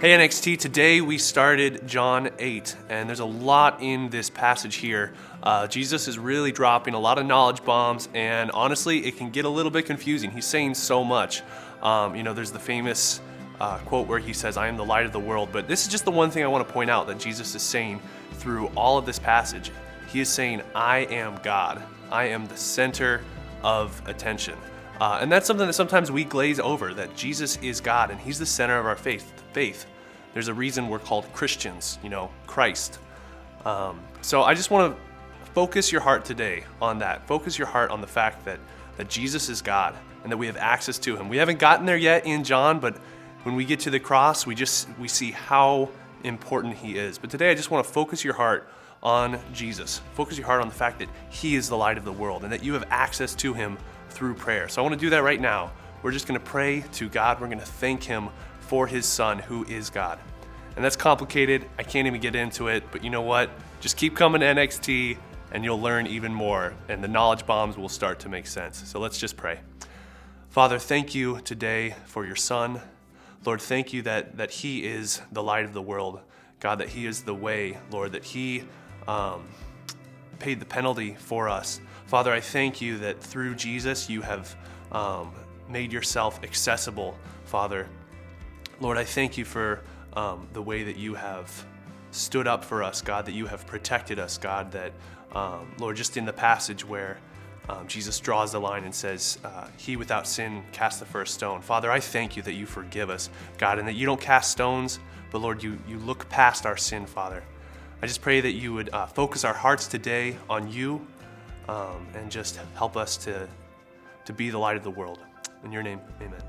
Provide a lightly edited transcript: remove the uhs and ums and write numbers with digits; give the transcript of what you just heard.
Hey NXT, today we started John 8, and there's a lot in this passage here. Jesus is really dropping a lot of knowledge bombs, and honestly, it can get a little bit confusing. He's saying so much. There's the famous quote where he says, "I am the light of the world," but this is just the one thing I want to point out that Jesus is saying through all of this passage. He is saying, I am God. I am the center of attention. And that's something that sometimes we glaze over, that Jesus is God, and He's the center of our faith. There's a reason we're called Christians, Christ. So I just want to focus your heart today on that. Focus your heart on the fact that Jesus is God and that we have access to Him. We haven't gotten there yet in John, but when we get to the cross, we see how important He is. But today I just want to focus your heart on Jesus. Focus your heart on the fact that He is the light of the world and that you have access to Him through prayer. So I want to do that right now. We're just going to pray to God. We're going to thank Him for His Son, who is God. And that's complicated. I can't even get into it, but you know what? Just keep coming to NXT and you'll learn even more, and the knowledge bombs will start to make sense. So let's just pray. Father, thank you today for your Son. Lord, thank you that He is the light of the world. God, that He is the way, Lord, that He paid the penalty for us. Father, I thank you that through Jesus you have made yourself accessible, Father. Lord, I thank you for the way that you have stood up for us, God, that you have protected us, God, that, Lord, just in the passage where Jesus draws the line and says, he without sin cast the first stone. Father, I thank you that you forgive us, God, and that you don't cast stones, but Lord, you look past our sin, Father. I just pray that you would focus our hearts today on you and just help us to be the light of the world. In your name, amen.